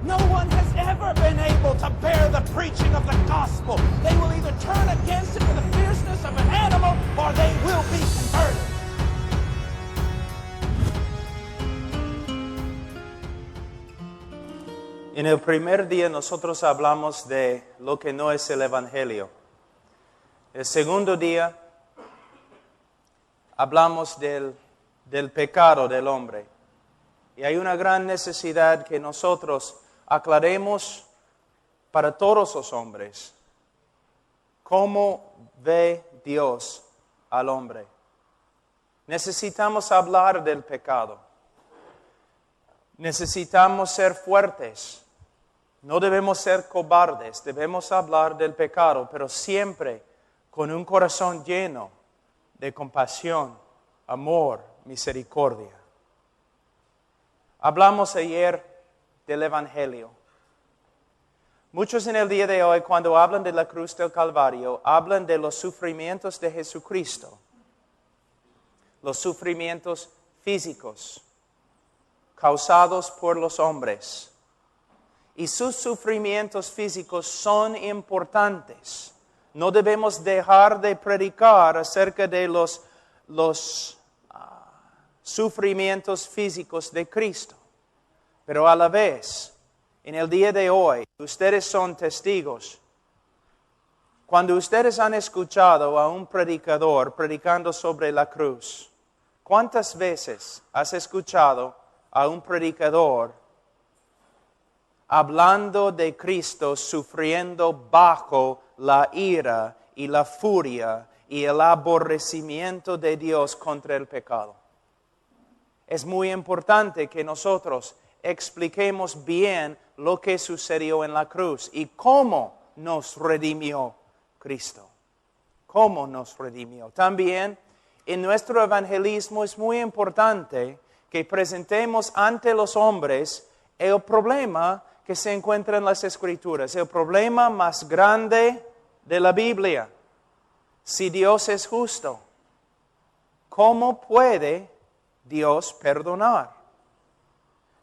No one has ever been able to bear the preaching of the gospel. They will either turn against it with the fierceness of an animal or they will be converted. En el primer día nosotros hablamos de lo que no es el Evangelio. El segundo día hablamos del pecado del hombre. Y hay una gran necesidad que nosotros aclaremos para todos los hombres. ¿Cómo ve Dios al hombre? Necesitamos hablar del pecado. Necesitamos ser fuertes. No debemos ser cobardes. Debemos hablar del pecado, pero siempre con un corazón lleno de compasión, amor, misericordia. Hablamos ayer del Evangelio. Muchos en el día de hoy, cuando hablan de la cruz del Calvario, hablan de los sufrimientos de Jesucristo. Los sufrimientos físicos causados por los hombres. Y sus sufrimientos físicos son importantes. No debemos dejar de predicar acerca de los sufrimientos físicos de Cristo. Pero a la vez, en el día de hoy, ustedes son testigos. Cuando ustedes han escuchado a un predicador predicando sobre la cruz, ¿cuántas veces has escuchado a un predicador hablando de Cristo sufriendo bajo la ira y la furia y el aborrecimiento de Dios contra el pecado? Es muy importante que nosotros expliquemos bien lo que sucedió en la cruz y cómo nos redimió Cristo. Cómo nos redimió. También en nuestro evangelismo es muy importante que presentemos ante los hombres el problema que se encuentra en las Escrituras, el problema más grande de la Biblia. Si Dios es justo, ¿cómo puede Dios perdonar?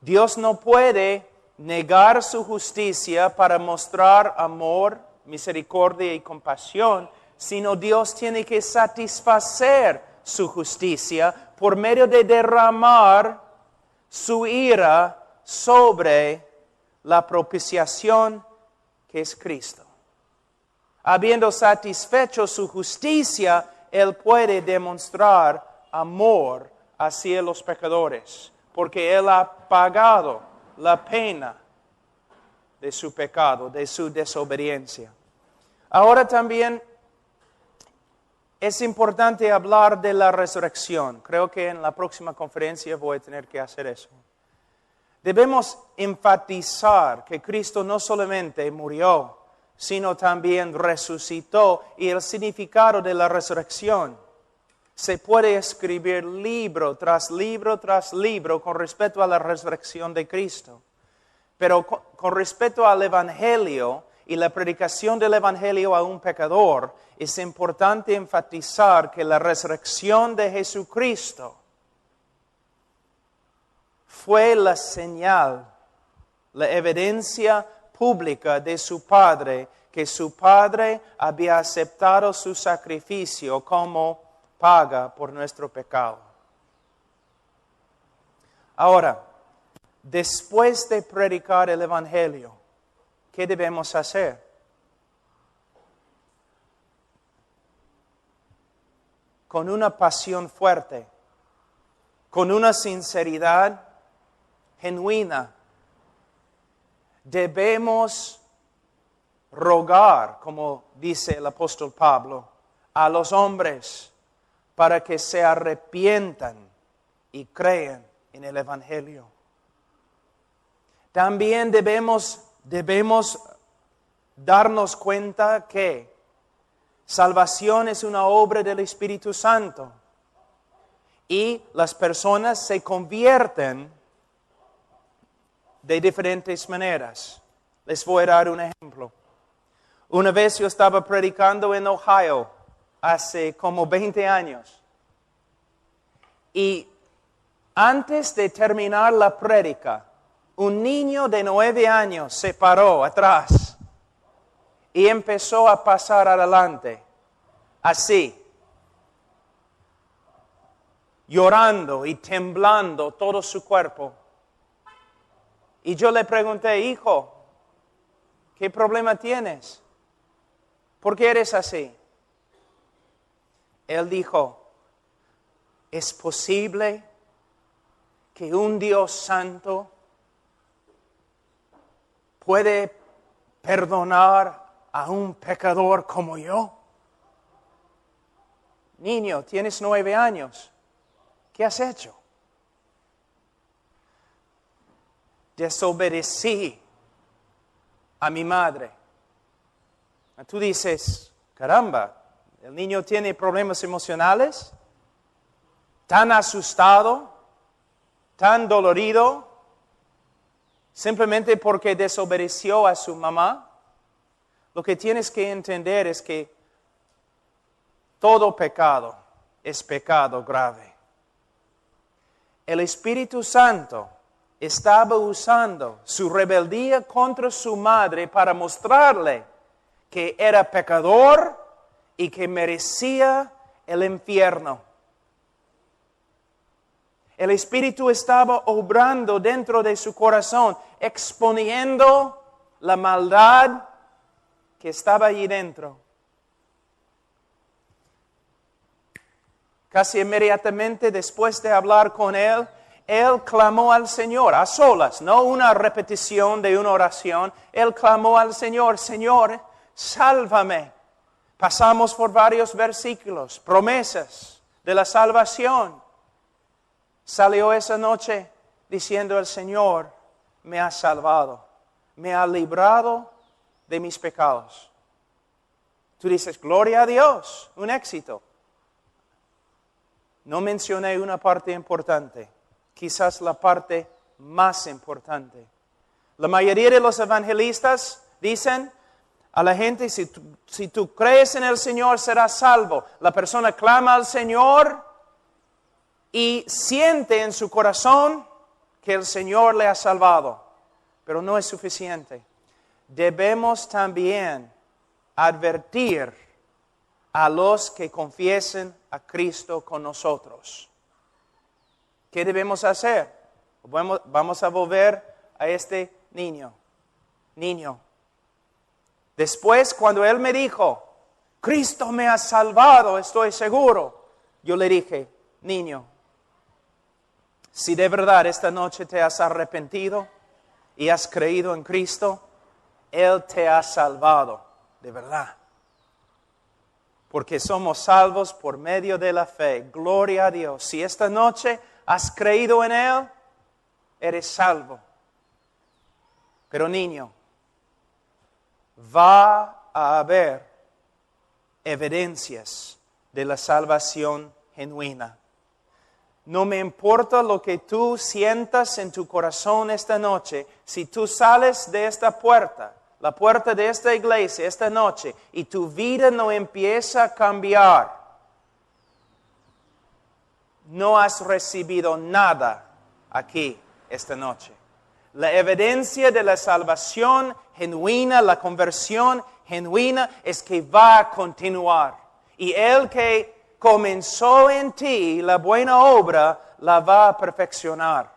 Dios no puede negar su justicia para mostrar amor, misericordia y compasión, sino Dios tiene que satisfacer su justicia por medio de derramar su ira sobre la propiciación que es Cristo. Habiendo satisfecho su justicia, Él puede demostrar amor hacia los pecadores, porque Él ha pagado la pena de su pecado, de su desobediencia. Ahora también es importante hablar de la resurrección. Creo que en la próxima conferencia voy a tener que hacer eso. Debemos enfatizar que Cristo no solamente murió, sino también resucitó, y el significado de la resurrección. Se puede escribir libro tras libro tras libro con respecto a la resurrección de Cristo. Pero con respecto al Evangelio y la predicación del Evangelio a un pecador, es importante enfatizar que la resurrección de Jesucristo fue la señal, la evidencia pública de su Padre, que su Padre había aceptado su sacrificio como paga por nuestro pecado. Ahora, después de predicar el Evangelio, ¿qué debemos hacer? Con una pasión fuerte, con una sinceridad genuina, debemos rogar, como dice el apóstol Pablo, a los hombres para que se arrepientan y crean en el Evangelio. También debemos darnos cuenta que salvación es una obra del Espíritu Santo y las personas se convierten de diferentes maneras. Les voy a dar un ejemplo. Una vez yo estaba predicando en Ohio, hace como 20 años. Y antes de terminar la prédica, Un niño de 9 años se paró atrás y empezó a pasar adelante, así, llorando y temblando todo su cuerpo. Y yo le pregunté, hijo, ¿qué problema tienes? ¿Por qué eres así? Él dijo, ¿es posible que un Dios santo puede perdonar a un pecador como yo? Niño, tienes 9 años. ¿Qué has hecho? Desobedecí a mi madre. Tú dices, caramba, el niño tiene problemas emocionales, tan asustado, tan dolorido, simplemente porque desobedeció a su mamá. Lo que tienes que entender es que todo pecado es pecado grave. El Espíritu Santo estaba usando su rebeldía contra su madre para mostrarle que era pecador y que merecía el infierno. El Espíritu estaba obrando dentro de su corazón, exponiendo la maldad que estaba allí dentro. Casi inmediatamente después de hablar con él, él clamó al Señor, a solas, no una repetición de una oración. Él clamó al Señor, Señor, sálvame. Pasamos por varios versículos, promesas de la salvación. Salió esa noche diciendo el Señor, me ha salvado, me ha librado de mis pecados. Tú dices, gloria a Dios, un éxito. No mencioné una parte importante, quizás la parte más importante. La mayoría de los evangelistas dicen a la gente, si tú crees en el Señor serás salvo. La persona clama al Señor y siente en su corazón que el Señor le ha salvado, pero no es suficiente. Debemos también advertir a los que confiesen a Cristo con nosotros. ¿Qué debemos hacer? Vamos a volver a este niño. Después, cuando él me dijo, Cristo me ha salvado, estoy seguro, yo le dije, niño, si de verdad esta noche te has arrepentido y has creído en Cristo, Él te ha salvado, de verdad. Porque somos salvos por medio de la fe. Gloria a Dios. Si esta noche has creído en Él, eres salvo. Pero niño, va a haber evidencias de la salvación genuina. No me importa lo que tú sientas en tu corazón esta noche. Si tú sales de esta puerta, la puerta de esta iglesia esta noche, y tu vida no empieza a cambiar, no has recibido nada aquí esta noche. La evidencia de la salvación genuina, la conversión genuina, es que va a continuar. Y el que comenzó en ti la buena obra, la va a perfeccionar.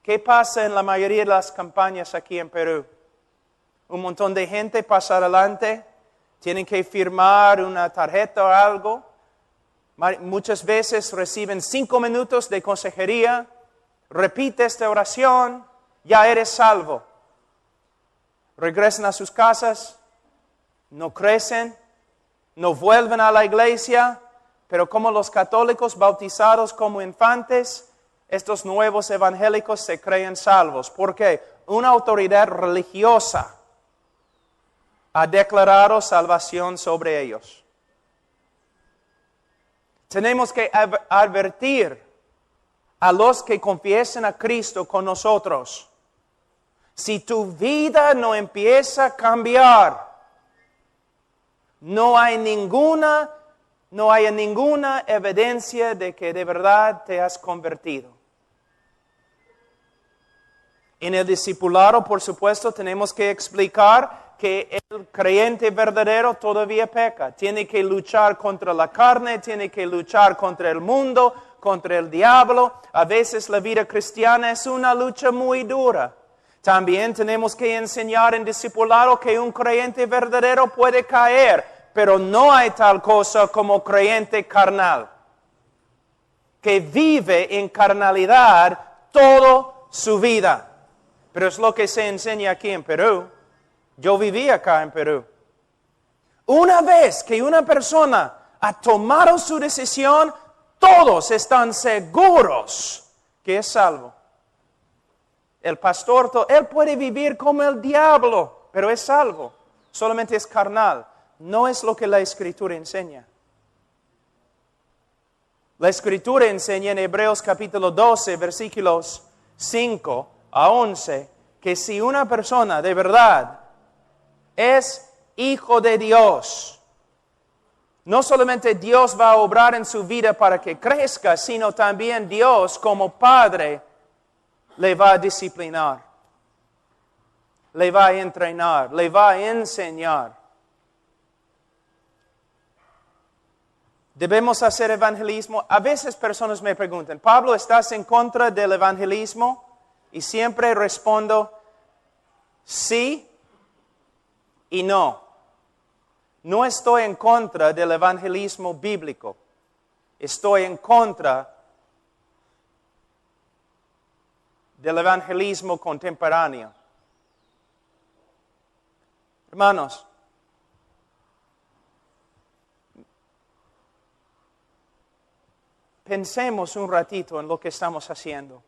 ¿Qué pasa en la mayoría de las campañas aquí en Perú? Un montón de gente pasa adelante, tienen que firmar una tarjeta o algo. Muchas veces reciben 5 minutos de consejería. Repite esta oración, ya eres salvo. Regresan a sus casas, no crecen, no vuelven a la iglesia, pero como los católicos bautizados como infantes, estos nuevos evangélicos se creen salvos. ¿Por qué? Una autoridad religiosa ha declarado salvación sobre ellos. Tenemos que advertir a los que confiesen a Cristo con nosotros. Si tu vida no empieza a cambiar, no hay ninguna evidencia de que de verdad te has convertido. En el discipulado, por supuesto, tenemos que explicar que el creyente verdadero todavía peca. Tiene que luchar contra la carne, tiene que luchar contra el mundo, contra el diablo. A veces la vida cristiana es una lucha muy dura. También tenemos que enseñar en discipulado que un creyente verdadero puede caer, pero no hay tal cosa como creyente carnal, que vive en carnalidad toda su vida. Pero es lo que se enseña aquí en Perú. Yo viví acá en Perú. Una vez que una persona ha tomado su decisión, todos están seguros que es salvo. El pastor, él puede vivir como el diablo, pero es salvo. Solamente es carnal. No es lo que la Escritura enseña. La Escritura enseña en Hebreos capítulo 12, versículos 5 a 11, que si una persona de verdad es hijo de Dios, no solamente Dios va a obrar en su vida para que crezca, sino también Dios como Padre le va a disciplinar, le va a entrenar, le va a enseñar. ¿Debemos hacer evangelismo? A veces personas me preguntan, Pablo, ¿estás en contra del evangelismo? Y siempre respondo, sí y no. No estoy en contra del evangelismo bíblico. Estoy en contra del evangelismo contemporáneo. Hermanos, pensemos un ratito en lo que estamos haciendo.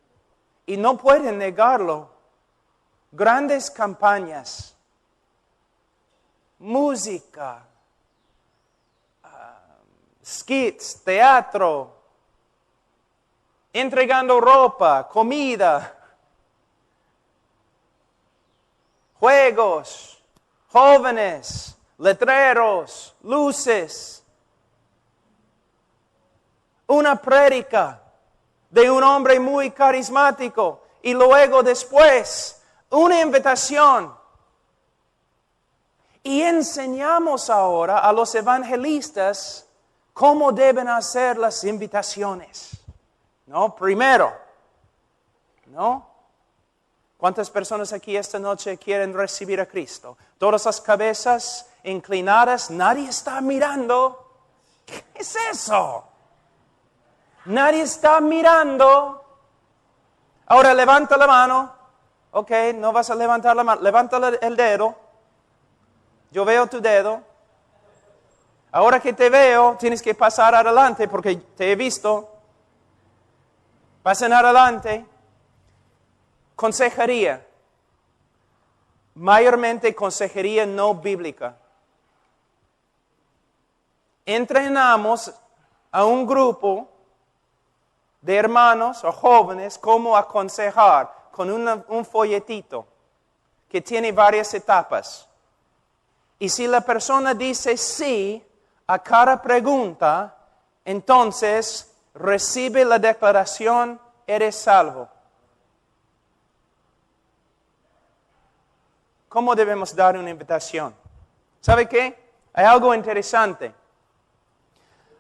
Y no pueden negarlo. Grandes campañas, música, skits, teatro, entregando ropa, comida, juegos, jóvenes, letreros, luces, una prédica de un hombre muy carismático y luego después una invitación. Y enseñamos ahora a los evangelistas cómo deben hacer las invitaciones. ¿No? Primero, ¿no? ¿Cuántas personas aquí esta noche quieren recibir a Cristo? Todas las cabezas inclinadas, nadie está mirando. ¿Qué es eso? Nadie está mirando. Ahora levanta la mano. Ok, no vas a levantar la mano. Levanta el dedo. Yo veo tu dedo. Ahora que te veo, tienes que pasar adelante porque te he visto. Pasen adelante. Consejería. Mayormente consejería no bíblica. Entrenamos a un grupo de hermanos o jóvenes cómo aconsejar con un folletito que tiene varias etapas. Y si la persona dice sí a cada pregunta, entonces recibe la declaración, eres salvo. ¿Cómo debemos dar una invitación? ¿Sabe qué? Hay algo interesante.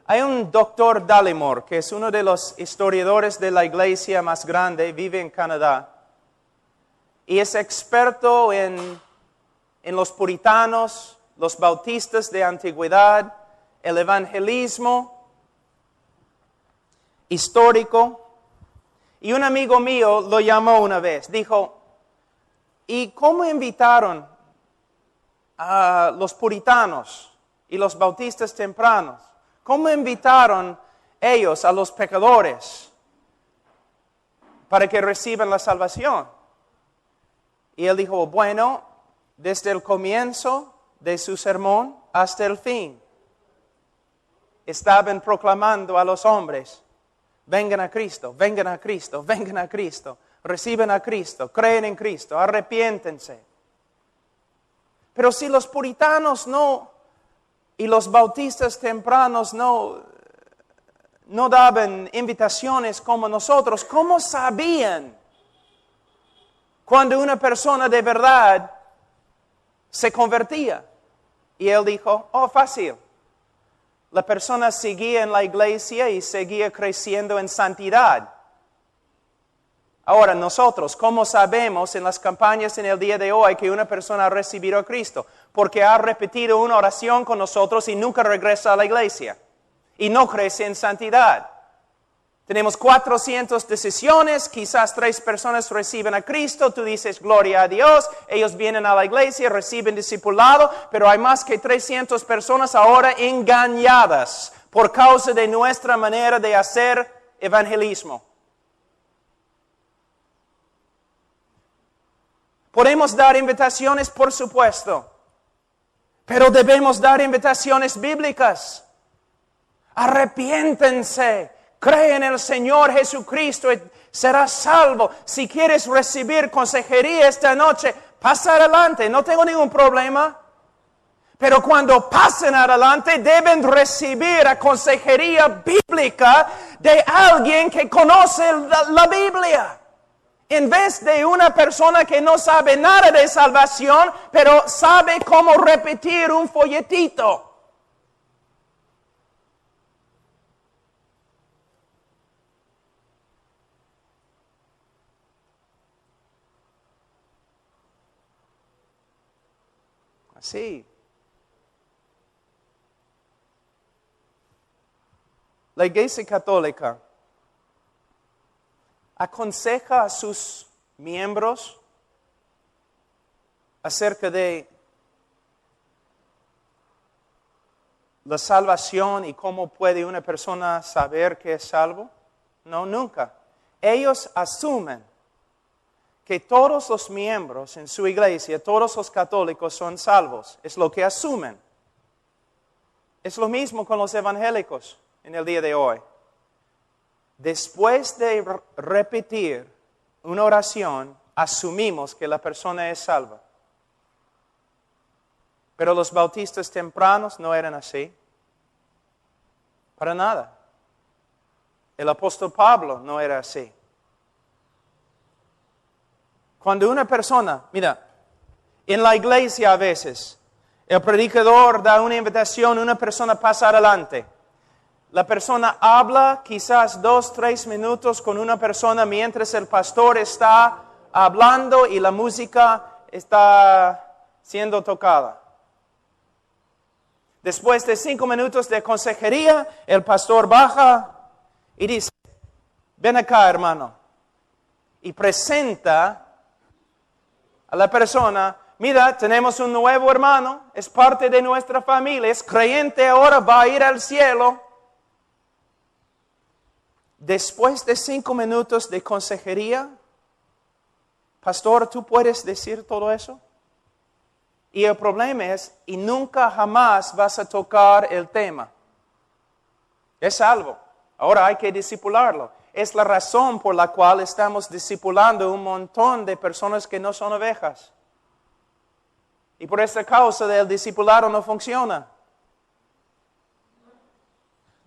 Hay un doctor Dallimore, que es uno de los historiadores de la iglesia más grande, vive en Canadá, y es experto en los puritanos, los bautistas de antigüedad, el evangelismo histórico. Y un amigo mío lo llamó una vez, dijo, ¿y cómo invitaron a los puritanos y los bautistas tempranos? ¿Cómo invitaron ellos a los pecadores para que reciban la salvación? Y él dijo, bueno, desde el comienzo de su sermón hasta el fin, estaban proclamando a los hombres, vengan a Cristo, vengan a Cristo, vengan a Cristo, reciban a Cristo, creen en Cristo, arrepiéntense. Pero si los puritanos no, y los bautistas tempranos no daban invitaciones como nosotros, ¿cómo sabían cuando una persona de verdad se convertía. Y él dijo, oh, fácil. La persona seguía en la iglesia y seguía creciendo en santidad. Ahora nosotros, ¿cómo sabemos en las campañas en el día de hoy que una persona ha recibido a Cristo? Porque ha repetido una oración con nosotros y nunca regresa a la iglesia. Y no crece en santidad. Tenemos 400 decisiones, quizás 3 personas reciben a Cristo, tú dices gloria a Dios, ellos vienen a la iglesia, reciben discipulado, pero hay más que 300 personas ahora engañadas por causa de nuestra manera de hacer evangelismo. Podemos dar invitaciones, por supuesto, pero debemos dar invitaciones bíblicas. Arrepiéntense, cree en el Señor Jesucristo y serás salvo. Si quieres recibir consejería esta noche, pasa adelante, no tengo ningún problema. Pero cuando pasen adelante, deben recibir a consejería bíblica de alguien que conoce la Biblia. En vez de una persona que no sabe nada de salvación, pero sabe cómo repetir un folletito. Así. La Iglesia Católica aconseja a sus miembros acerca de la salvación y cómo puede una persona saber que es salvo. No, nunca. Ellos asumen que todos los miembros en su iglesia, todos los católicos son salvos. Es lo que asumen. Es lo mismo con los evangélicos en el día de hoy. Después de repetir una oración, asumimos que la persona es salva. Pero los bautistas tempranos no eran así. Para nada. El apóstol Pablo no era así. Cuando una persona, mira, en la iglesia a veces, el predicador da una invitación, una persona pasa adelante. La persona habla quizás 2-3 minutos con una persona mientras el pastor está hablando y la música está siendo tocada. Después de 5 minutos de consejería, el pastor baja y dice, ven acá, hermano, y presenta a la persona, mira, tenemos un nuevo hermano, es parte de nuestra familia, es creyente ahora, va a ir al cielo. Después de 5 minutos de consejería, pastor, ¿tú puedes decir todo eso? Y el problema es, y nunca jamás vas a tocar el tema. Es salvo. Ahora hay que discipularlo. Es la razón por la cual estamos discipulando un montón de personas que no son ovejas. Y por esta causa el discipulado no funciona.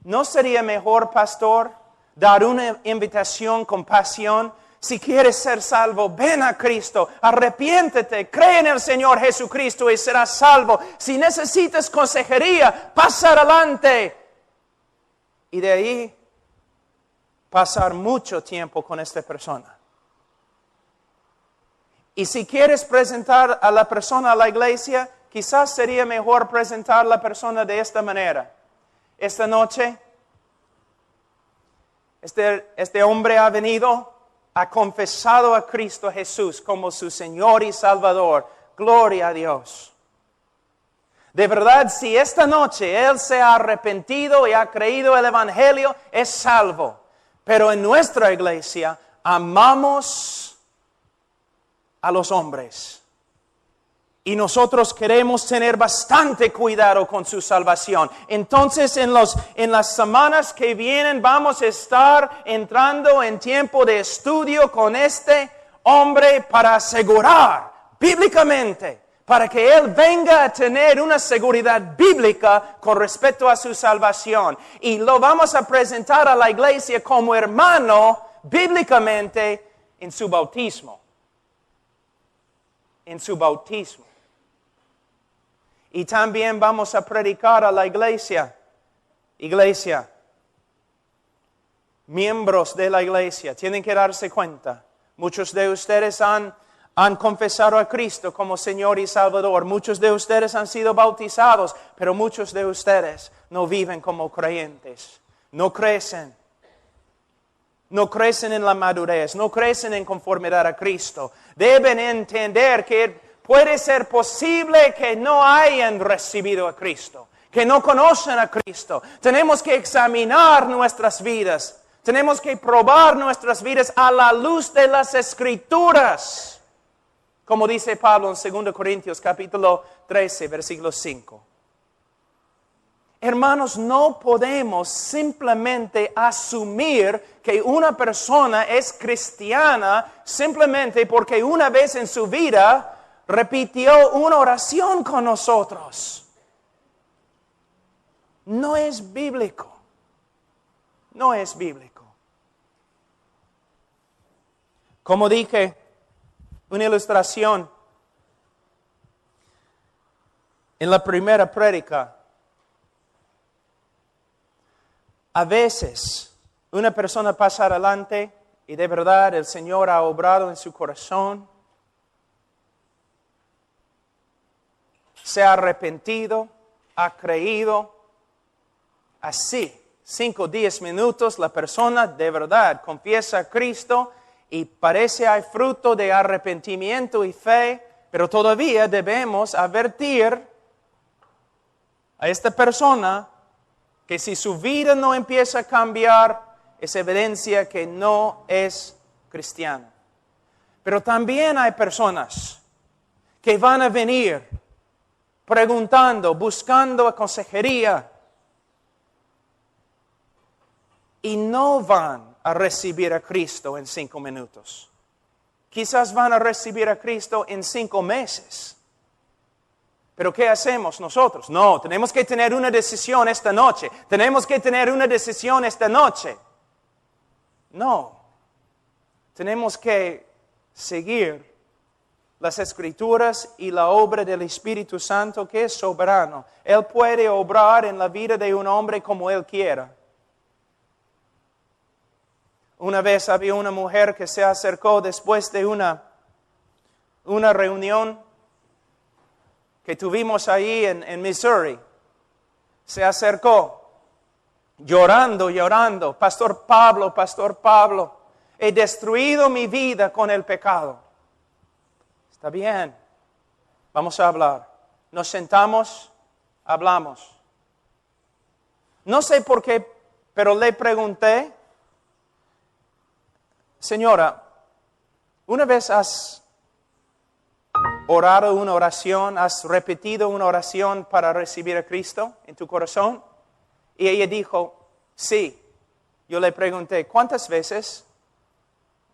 ¿No sería mejor, pastor, dar una invitación con pasión? Si quieres ser salvo, ven a Cristo, arrepiéntete, cree en el Señor Jesucristo y serás salvo. Si necesitas consejería, pasa adelante. Y de ahí pasar mucho tiempo con esta persona. Y si quieres presentar a la persona a la iglesia, quizás sería mejor presentar a la persona de esta manera. Esta noche, este hombre ha venido, ha confesado a Cristo Jesús como su Señor y Salvador. Gloria a Dios. De verdad, si esta noche él se ha arrepentido y ha creído el Evangelio, es salvo. Pero en nuestra iglesia amamos a los hombres. Y nosotros queremos tener bastante cuidado con su salvación. Entonces, en las semanas que vienen vamos a estar entrando en tiempo de estudio con este hombre para asegurar bíblicamente, para que él venga a tener una seguridad bíblica con respecto a su salvación. Y lo vamos a presentar a la iglesia como hermano bíblicamente en su bautismo. en su bautismo. Y también vamos a predicar a la iglesia. Iglesia, miembros de la iglesia, tienen que darse cuenta. Muchos de ustedes han confesado a Cristo como Señor y Salvador. Muchos de ustedes han sido bautizados, pero muchos de ustedes no viven como creyentes. No crecen. No crecen en la madurez, no crecen en conformidad a Cristo. Deben entender que puede ser posible que no hayan recibido a Cristo, que no conocen a Cristo. Tenemos que examinar nuestras vidas. Tenemos que probar nuestras vidas a la luz de las Escrituras. Como dice Pablo en 2 Corintios capítulo 13, versículo 5. Hermanos, no podemos simplemente asumir que una persona es cristiana simplemente porque una vez en su vida repitió una oración con nosotros. No es bíblico. No es bíblico. Como dije, una ilustración en la primera prédica. A veces una persona pasa adelante y de verdad el Señor ha obrado en su corazón. Se ha arrepentido, ha creído. Así, 5 o 10 minutos, la persona de verdad confiesa a Cristo y parece hay fruto de arrepentimiento y fe, pero todavía debemos advertir a esta persona que si su vida no empieza a cambiar, es evidencia que no es cristiano. Pero también hay personas que van a venir preguntando, buscando consejería, y no van a recibir a Cristo en 5 minutos. Quizás van a recibir a Cristo en 5 meses. Pero ¿qué hacemos nosotros? No, tenemos que tener una decisión esta noche. Tenemos que tener una decisión esta noche. No. Tenemos que seguir las Escrituras y la obra del Espíritu Santo que es soberano. Él puede obrar en la vida de un hombre como Él quiera. Una vez había una mujer que se acercó después de una reunión que tuvimos ahí en Missouri. Se acercó llorando. Pastor Pablo, he destruido mi vida con el pecado. Está bien, vamos a hablar. Nos sentamos, hablamos. No sé por qué, pero le pregunté, señora, ¿una vez has orado una oración, has repetido una oración para recibir a Cristo en tu corazón? Y ella dijo, sí. Yo le pregunté, ¿cuántas veces?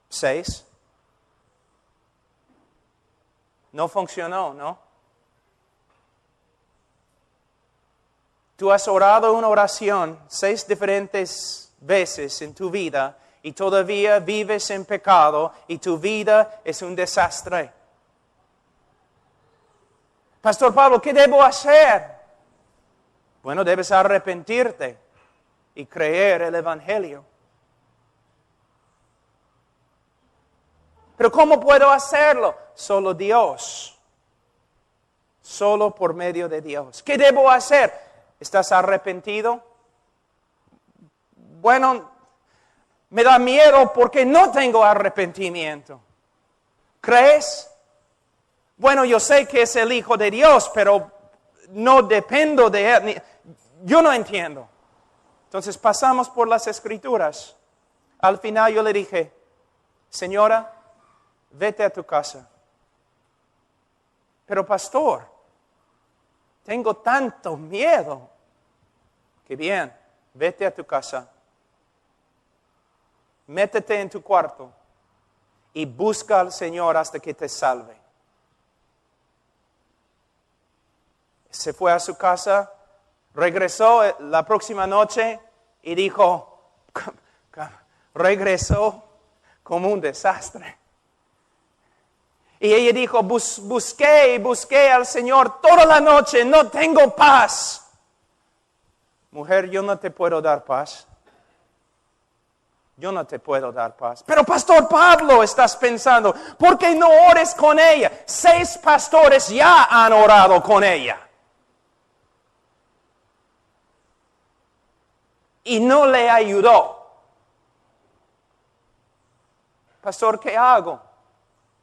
6. No funcionó, ¿no? Tú has orado una oración 6 diferentes veces en tu vida y todavía vives en pecado y tu vida es un desastre. Pastor Pablo, ¿qué debo hacer? Bueno, debes arrepentirte y creer el Evangelio. Pero ¿cómo puedo hacerlo? Solo Dios. Solo por medio de Dios. ¿Qué debo hacer? ¿Estás arrepentido? Bueno, me da miedo porque no tengo arrepentimiento. ¿Crees? Bueno, yo sé que es el Hijo de Dios, pero no dependo de Él. Yo no entiendo. Entonces pasamos por las Escrituras. Al final yo le dije, señora, vete a tu casa. Pero pastor, tengo tanto miedo. Que bien, vete a tu casa. Métete en tu cuarto y busca al Señor hasta que te salve. Se fue a su casa, regresó la próxima noche y dijo, regresó como un desastre. Y ella dijo, busqué y busqué al Señor toda la noche, no tengo paz. Mujer, yo no te puedo dar paz. Yo no te puedo dar paz. Pero Pastor Pablo, estás pensando, ¿por qué no ores con ella? 6 pastores ya han orado con ella. Y no le ayudó. Pastor, ¿qué hago?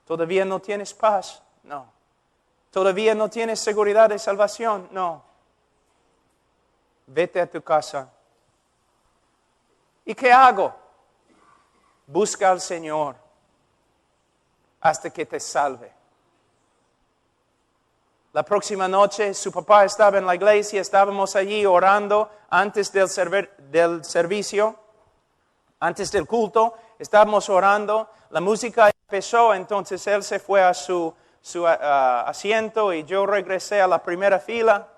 ¿Todavía no tienes paz? No. ¿Todavía no tienes seguridad de salvación? No. Vete a tu casa. ¿Y qué hago? Busca al Señor hasta que te salve. La próxima noche su papá estaba en la iglesia, estábamos allí orando antes del servicio, antes del culto, estábamos orando, la música empezó, entonces él se fue a su asiento y yo regresé a la primera fila.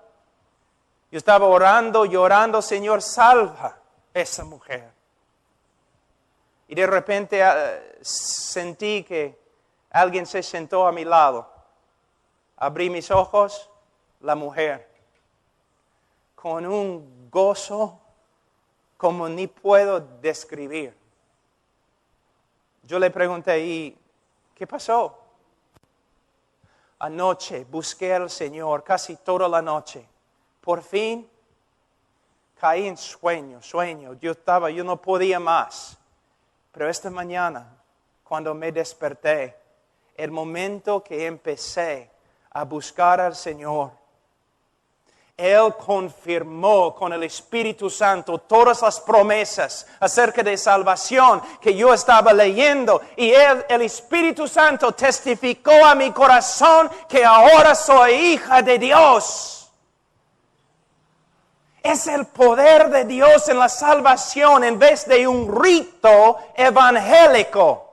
Yo estaba orando, llorando, Señor, salva esa mujer. Y de repente sentí que alguien se sentó a mi lado. Abrí mis ojos, la mujer, con un gozo como ni puedo describir. Yo le pregunté, ¿y qué pasó? Anoche busqué al Señor casi toda la noche. Por fin caí en sueño. Yo no podía más. Pero esta mañana, cuando me desperté, el momento que empecé a buscar al Señor, Él confirmó con el Espíritu Santo todas las promesas acerca de salvación que yo estaba leyendo. Y el Espíritu Santo testificó a mi corazón que ahora soy hija de Dios. Es el poder de Dios en la salvación en vez de un rito evangélico.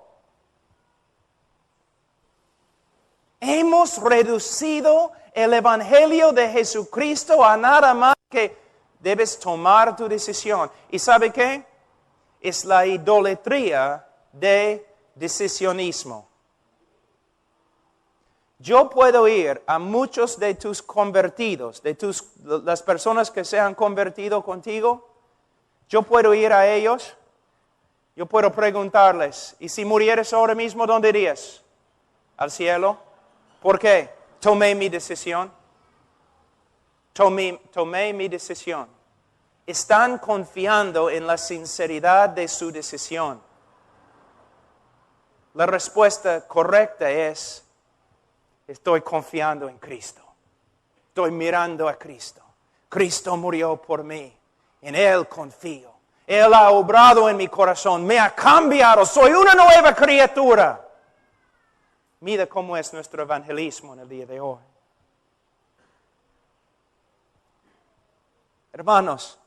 Hemos reducido el Evangelio de Jesucristo a nada más que debes tomar tu decisión. ¿Y sabe qué? Es la idolatría de decisionismo. Yo puedo ir a muchos de tus convertidos, las personas que se han convertido contigo. Yo puedo ir a ellos. Yo puedo preguntarles, ¿y si murieres ahora mismo, dónde irías? ¿Al cielo? ¿Por qué? Tomé mi decisión. Tomé mi decisión. Están confiando en la sinceridad de su decisión. La respuesta correcta es, estoy confiando en Cristo. Estoy mirando a Cristo. Cristo murió por mí. En Él confío. Él ha obrado en mi corazón. Me ha cambiado. Soy una nueva criatura. Mira cómo es nuestro evangelismo en el día de hoy. Hermanos,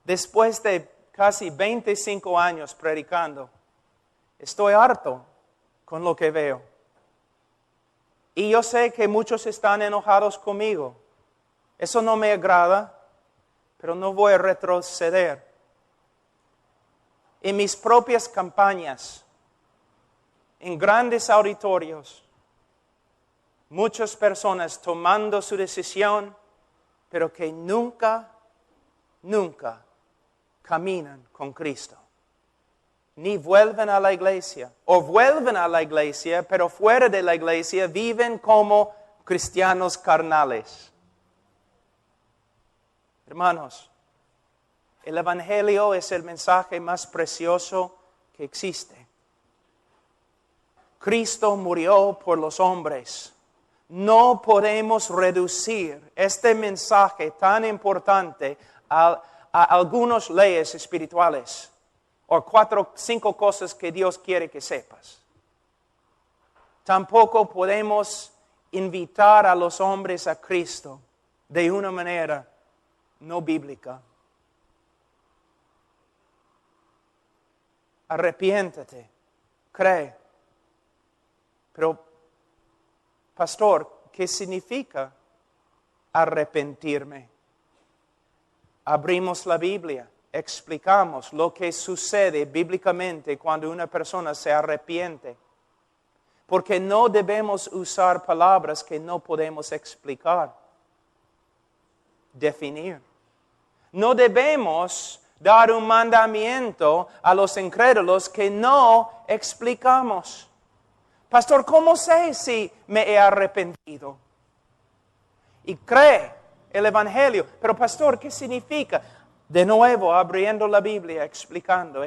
después de casi 25 años predicando, estoy harto con lo que veo. Y yo sé que muchos están enojados conmigo. Eso no me agrada, pero no voy a retroceder. En mis propias campañas, en grandes auditorios, muchas personas tomando su decisión, pero que nunca caminan con Cristo. Ni vuelven a la iglesia, o vuelven a la iglesia, pero fuera de la iglesia viven como cristianos carnales. Hermanos, el Evangelio es el mensaje más precioso que existe. Cristo murió por los hombres. No podemos reducir este mensaje tan importante a algunas leyes espirituales. O 4 o 5 cosas que Dios quiere que sepas. Tampoco podemos invitar a los hombres a Cristo de una manera no bíblica. Arrepiéntete, cree. Pero, pastor, ¿qué significa arrepentirme? Abrimos la Biblia. Explicamos lo que sucede bíblicamente cuando una persona se arrepiente. Porque no debemos usar palabras que no podemos explicar, definir. No debemos dar un mandamiento a los incrédulos que no explicamos. Pastor, ¿cómo sé si me he arrepentido? Y cree el Evangelio. Pero pastor, ¿qué significa? De nuevo, abriendo la Biblia, explicando.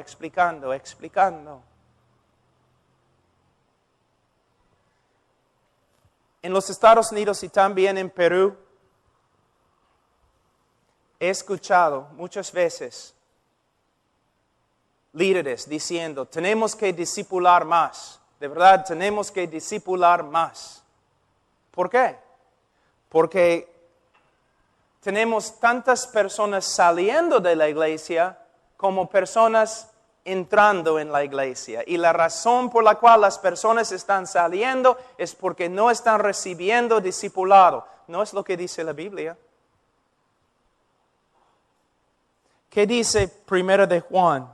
En los Estados Unidos y también en Perú, he escuchado muchas veces líderes diciendo, tenemos que discipular más. De verdad, tenemos que discipular más. ¿Por qué? Porque tenemos tantas personas saliendo de la iglesia como personas entrando en la iglesia. Y la razón por la cual las personas están saliendo es porque no están recibiendo discipulado. No es lo que dice la Biblia. ¿Qué dice 1 de Juan?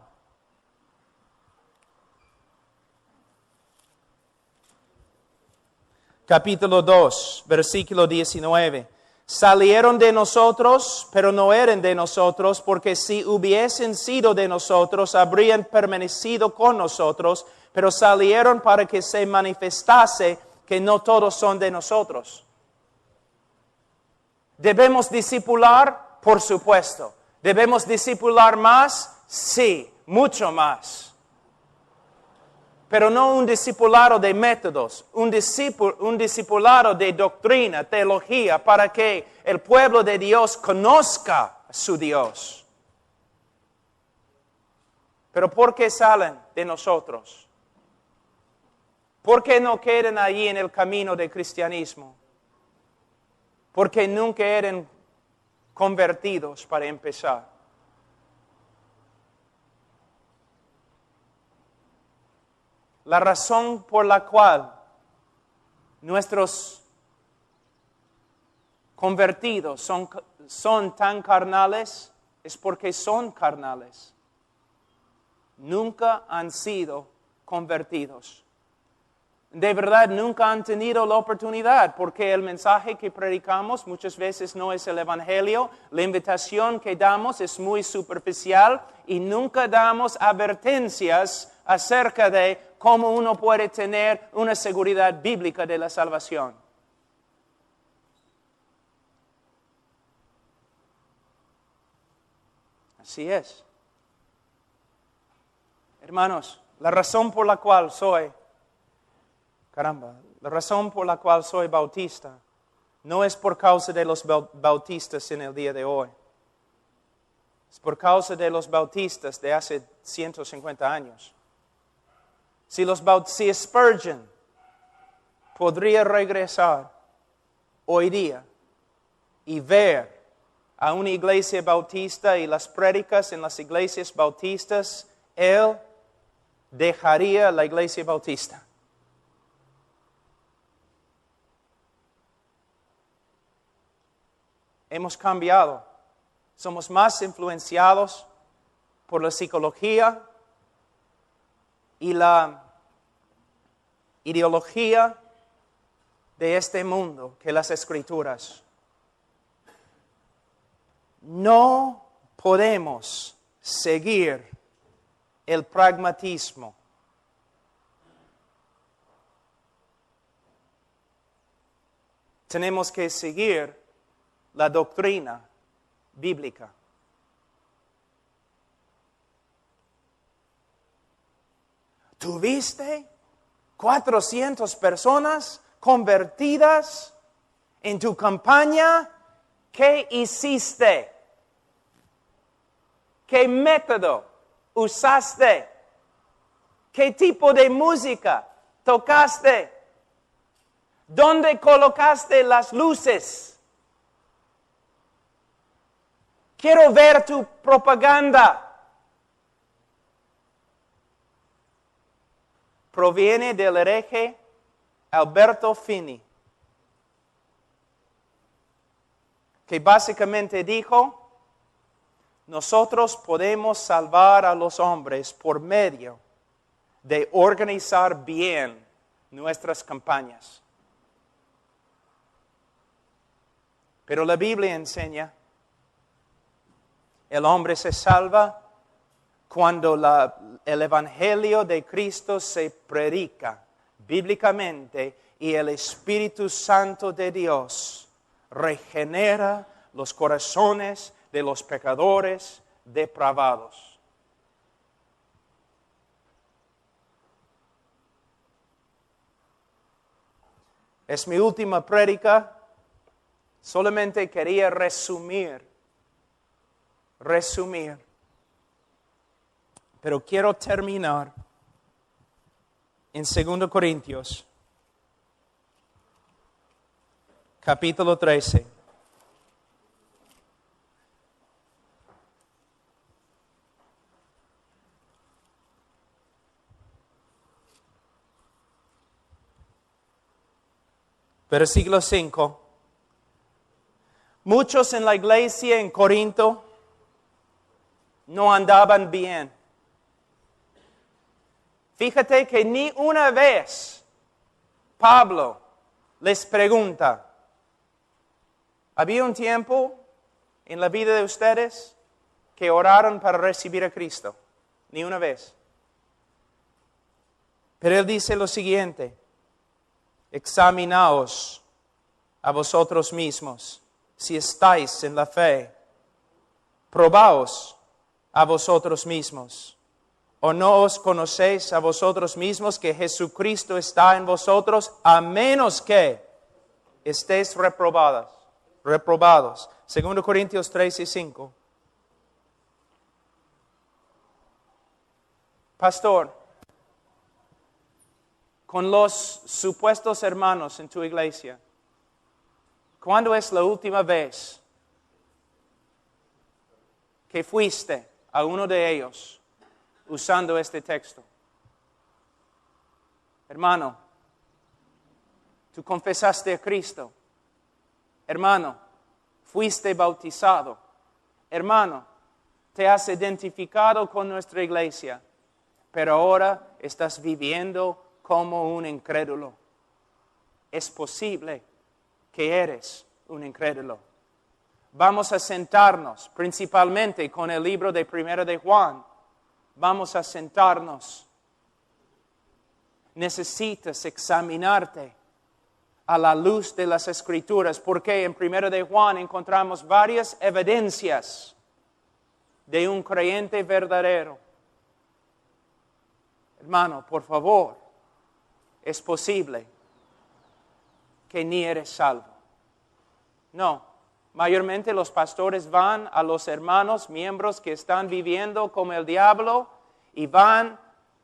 Capítulo 2, versículo 19. Salieron de nosotros, pero no eran de nosotros, porque si hubiesen sido de nosotros, habrían permanecido con nosotros, pero salieron para que se manifestase que no todos son de nosotros. ¿Debemos discipular? Por supuesto. ¿Debemos discipular más? Sí, mucho más. Pero no un discipulado de métodos, un discipulado de doctrina, teología, para que el pueblo de Dios conozca a su Dios. Pero ¿por qué salen de nosotros? ¿Por qué no quedan allí en el camino del cristianismo? Porque nunca eran convertidos para empezar. La razón por la cual nuestros convertidos son tan carnales es porque son carnales. Nunca han sido convertidos. De verdad, nunca han tenido la oportunidad, porque el mensaje que predicamos muchas veces no es el Evangelio. La invitación que damos es muy superficial y nunca damos advertencias acerca de cómo uno puede tener una seguridad bíblica de la salvación. Así es. Hermanos, la razón por la cual soy bautista no es por causa de los bautistas en el día de hoy. Es por causa de los bautistas de hace 150 años. Si Spurgeon podría regresar hoy día y ver a una iglesia bautista y las prédicas en las iglesias bautistas, él dejaría la iglesia bautista. Hemos cambiado. Somos más influenciados por la psicología y la ideología de este mundo que las Escrituras. No podemos seguir el pragmatismo. Tenemos que seguir la doctrina bíblica. ¿Tuviste 400 personas convertidas en tu campaña? ¿Qué hiciste? ¿Qué método usaste? ¿Qué tipo de música tocaste? ¿Dónde colocaste las luces? Quiero ver tu propaganda. Proviene del hereje Alberto Finney, que básicamente dijo, nosotros podemos salvar a los hombres por medio de organizar bien nuestras campañas. Pero la Biblia enseña, el hombre se salva cuando el Evangelio de Cristo se predica bíblicamente y el Espíritu Santo de Dios regenera los corazones de los pecadores depravados. Es mi última prédica. Solamente quería resumir. Pero quiero terminar en 2 Corintios, capítulo 13. Versículo 5. Muchos en la iglesia en Corinto no andaban bien. Fíjate que ni una vez Pablo les pregunta, ¿había un tiempo en la vida de ustedes que oraron para recibir a Cristo? Ni una vez. Pero él dice lo siguiente, examinaos a vosotros mismos si estáis en la fe. Probaos a vosotros mismos. ¿O no os conocéis a vosotros mismos que Jesucristo está en vosotros, a menos que estéis reprobados? 2 Corintios 3 y 5. Pastor, con los supuestos hermanos en tu iglesia, ¿cuándo es la última vez que fuiste a uno de ellos usando este texto? Hermano, tú confesaste a Cristo. Hermano, fuiste bautizado. Hermano, te has identificado con nuestra iglesia, pero ahora estás viviendo como un incrédulo. Es posible que eres un incrédulo. Vamos a sentarnos principalmente con el libro de 1 de Juan. Vamos a sentarnos. Necesitas examinarte a la luz de las Escrituras, porque en 1 de Juan encontramos varias evidencias de un creyente verdadero. Hermano, por favor, es posible que ni eres salvo. No, mayormente los pastores van a los hermanos, miembros que están viviendo como el diablo, y van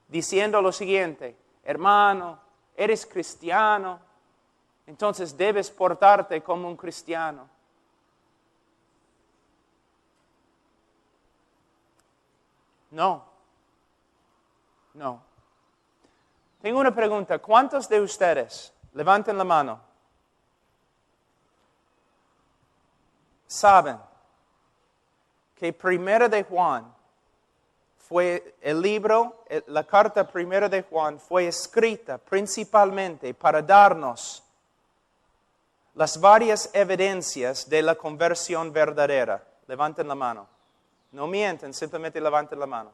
diciendo lo siguiente: hermano, eres cristiano, entonces debes portarte como un cristiano. No. Tengo una pregunta. ¿Cuántos de ustedes, levanten la mano, saben que 1 de Juan fue el libro, la carta 1 de Juan fue escrita principalmente para darnos las varias evidencias de la conversión verdadera? Levanten la mano. No mienten, simplemente levanten la mano.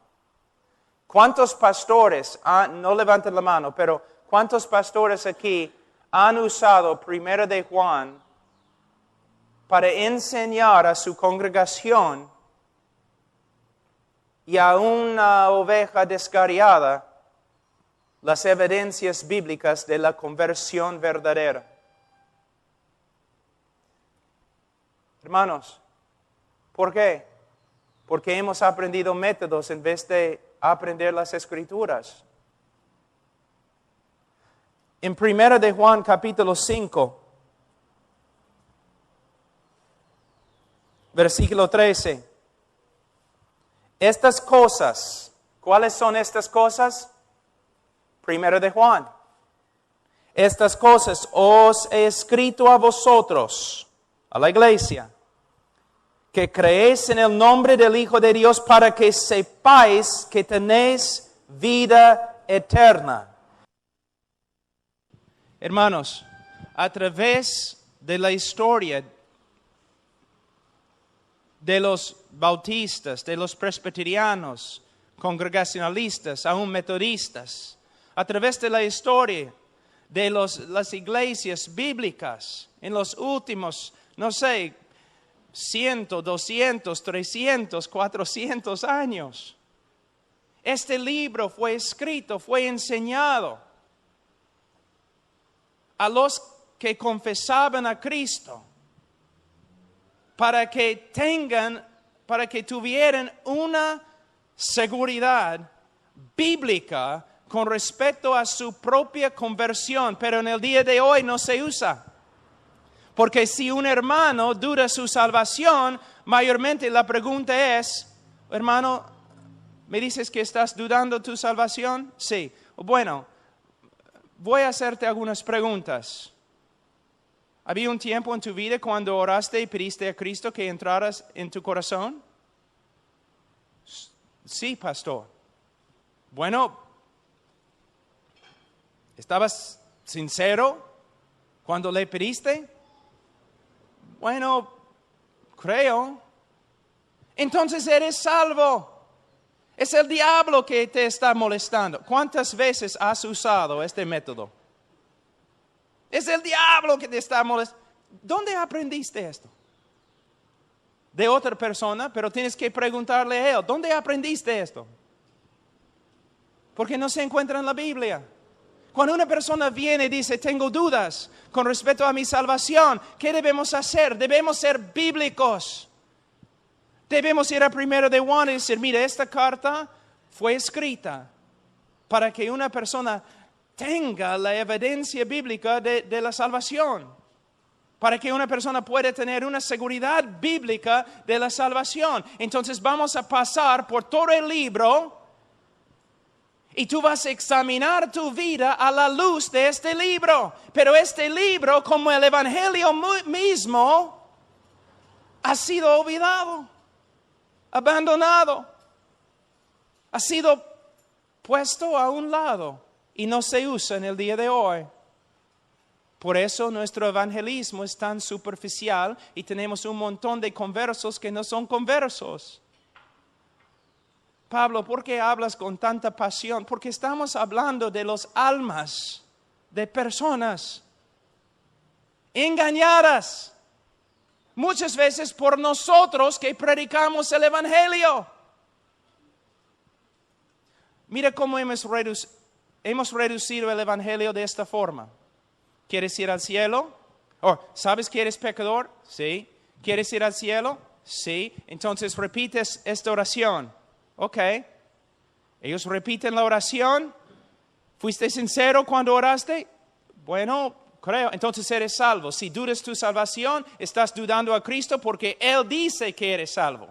¿Cuántos pastores, no levanten la mano, pero cuántos pastores aquí han usado 1 de Juan para enseñar a su congregación y a una oveja descarriada las evidencias bíblicas de la conversión verdadera? Hermanos, ¿por qué? Porque hemos aprendido métodos en vez de aprender las Escrituras. En 1 de Juan capítulo 5, versículo 13. Estas cosas, ¿cuáles son estas cosas? 1 de Juan. Estas cosas os he escrito a vosotros, a la iglesia, que creéis en el nombre del Hijo de Dios, para que sepáis que tenéis vida eterna. Hermanos, a través de la historia de los bautistas, de los presbiterianos, congregacionalistas, aún metodistas, a través de la historia de las iglesias bíblicas en los últimos, 100, 200, 300, 400 años. Este libro fue escrito, fue enseñado a los que confesaban a Cristo para que tuvieran una seguridad bíblica con respecto a su propia conversión, pero en el día de hoy no se usa. Porque si un hermano duda su salvación, mayormente la pregunta es, hermano, ¿me dices que estás dudando tu salvación? Sí. Bueno, voy a hacerte algunas preguntas. ¿Había un tiempo en tu vida cuando oraste y pediste a Cristo que entraras en tu corazón? Sí, pastor. Bueno, ¿estabas sincero cuando le pediste? Bueno, creo. Entonces eres salvo. Es el diablo que te está molestando. ¿Cuántas veces has usado este método? Es el diablo que te está molestando. ¿Dónde aprendiste esto? De otra persona, pero tienes que preguntarle a él, ¿dónde aprendiste esto? Porque no se encuentra en la Biblia. Cuando una persona viene y dice, tengo dudas con respecto a mi salvación, ¿qué debemos hacer? Debemos ser bíblicos. Debemos ir a 1 de Juan y decir, mira, esta carta fue escrita para que una persona tenga la evidencia bíblica de la salvación. Para que una persona pueda tener una seguridad bíblica de la salvación. Entonces vamos a pasar por todo el libro y tú vas a examinar tu vida a la luz de este libro. Pero este libro, como el Evangelio mismo, ha sido olvidado, abandonado, ha sido puesto a un lado y no se usa en el día de hoy. Por eso nuestro evangelismo es tan superficial y tenemos un montón de conversos que no son conversos. Pablo, ¿por qué hablas con tanta pasión? Porque estamos hablando de los almas de personas engañadas, muchas veces por nosotros que predicamos el evangelio. Mira cómo hemos reducido el evangelio de esta forma. ¿Quieres ir al cielo? ¿Sabes que eres pecador? Sí. ¿Quieres ir al cielo? Sí. Entonces repites esta oración. Ok. Ellos repiten la oración. ¿Fuiste sincero cuando oraste? Bueno, creo. Entonces eres salvo. Si dudas tu salvación, estás dudando a Cristo porque Él dice que eres salvo.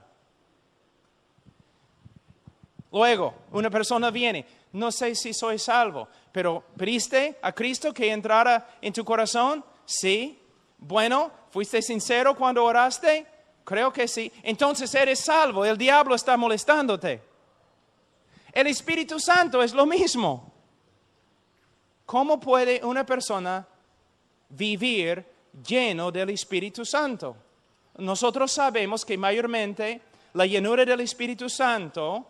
Luego, una persona viene, no sé si soy salvo, pero ¿pediste a Cristo que entrara en tu corazón? Sí. Bueno, ¿fuiste sincero cuando oraste? Creo que sí. Entonces eres salvo, el diablo está molestándote. El Espíritu Santo es lo mismo. ¿Cómo puede una persona vivir lleno del Espíritu Santo? Nosotros sabemos que mayormente la llenura del Espíritu Santo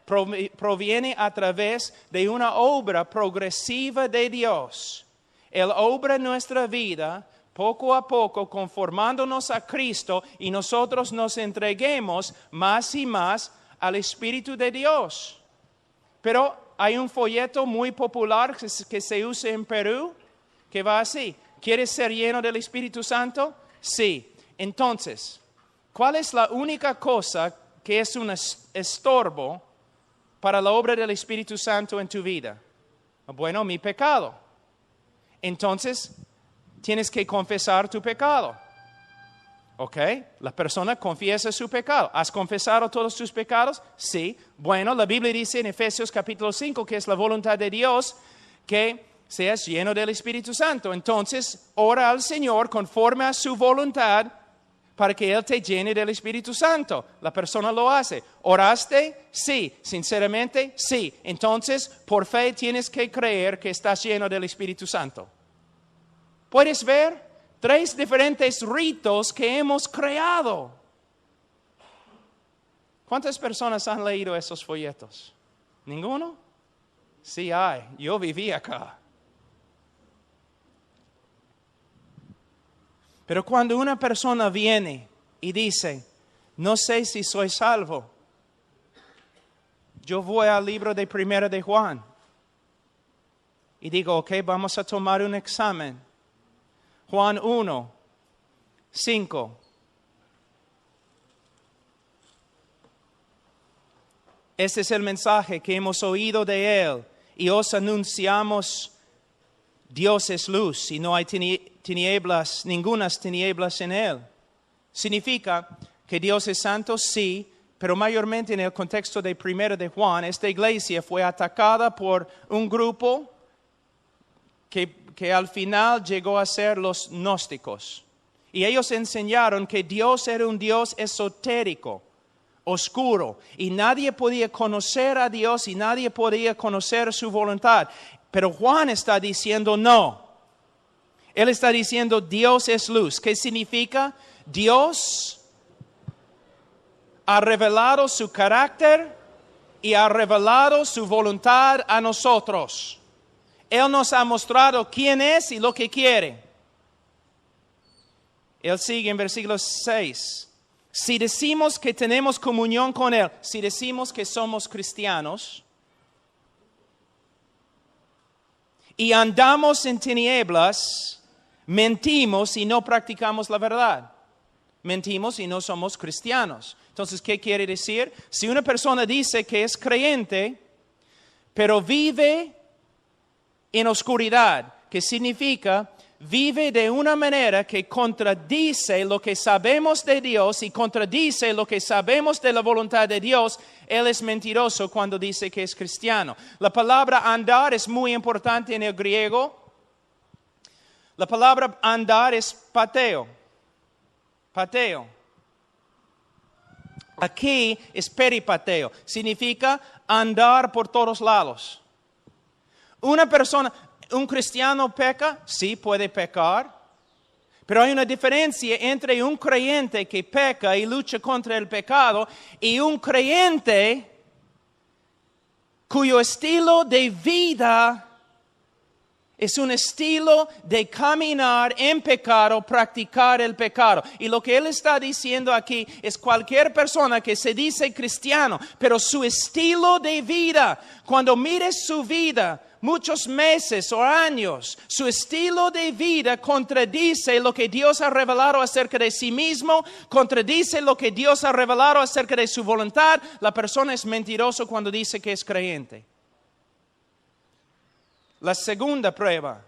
proviene a través de una obra progresiva de Dios. Él obra en nuestra vida poco a poco conformándonos a Cristo y nosotros nos entreguemos más y más al Espíritu de Dios. Pero hay un folleto muy popular que se usa en Perú que va así. ¿Quieres ser lleno del Espíritu Santo? Sí. Entonces, ¿cuál es la única cosa que es un estorbo para la obra del Espíritu Santo en tu vida? Bueno, mi pecado. Entonces, tienes que confesar tu pecado. ¿Ok? La persona confiesa su pecado. ¿Has confesado todos tus pecados? Sí. Bueno, la Biblia dice en Efesios capítulo 5 que es la voluntad de Dios que seas lleno del Espíritu Santo. Entonces, ora al Señor conforme a su voluntad para que Él te llene del Espíritu Santo. La persona lo hace. ¿Oraste? Sí. ¿Sinceramente? Sí. Entonces, por fe tienes que creer que estás lleno del Espíritu Santo. ¿Puedes ver? 3 diferentes ritos que hemos creado. ¿Cuántas personas han leído esos folletos? ¿Ninguno? Sí hay. Yo viví acá. Pero cuando una persona viene y dice, no sé si soy salvo, yo voy al libro de 1 de Juan y digo, ok, vamos a tomar un examen. Juan 1, 5. Este es el mensaje que hemos oído de Él y os anunciamos. Dios es luz y no hay tinieblas, ningunas tinieblas en Él. Significa que Dios es santo, sí, pero mayormente en el contexto de 1 de Juan, esta iglesia fue atacada por un grupo que al final llegó a ser los gnósticos. Y ellos enseñaron que Dios era un Dios esotérico, oscuro, y nadie podía conocer a Dios y nadie podía conocer su voluntad. Pero Juan está diciendo no. Él está diciendo Dios es luz. ¿Qué significa? Dios ha revelado su carácter y ha revelado su voluntad a nosotros. Él nos ha mostrado quién es y lo que quiere. Él sigue en versículo 6. Si decimos que tenemos comunión con Él, si decimos que somos cristianos y andamos en tinieblas, mentimos y no practicamos la verdad. Mentimos y no somos cristianos. Entonces, ¿qué quiere decir? Si una persona dice que es creyente, pero vive en oscuridad, ¿qué significa? Vive de una manera que contradice lo que sabemos de Dios y contradice lo que sabemos de la voluntad de Dios. Él es mentiroso cuando dice que es cristiano. La palabra andar es muy importante en el griego. La palabra andar es pateo. Pateo. Aquí es peripateo. Significa andar por todos lados. Una persona, un cristiano peca, sí puede pecar, pero hay una diferencia entre un creyente que peca y lucha contra el pecado y un creyente cuyo estilo de vida es un estilo de caminar en pecado, practicar el pecado. Y lo que él está diciendo aquí es cualquier persona que se dice cristiano, pero su estilo de vida, cuando mires su vida, muchos meses o años, su estilo de vida contradice lo que Dios ha revelado acerca de sí mismo, contradice lo que Dios ha revelado acerca de su voluntad. La persona es mentiroso cuando dice que es creyente. La segunda prueba,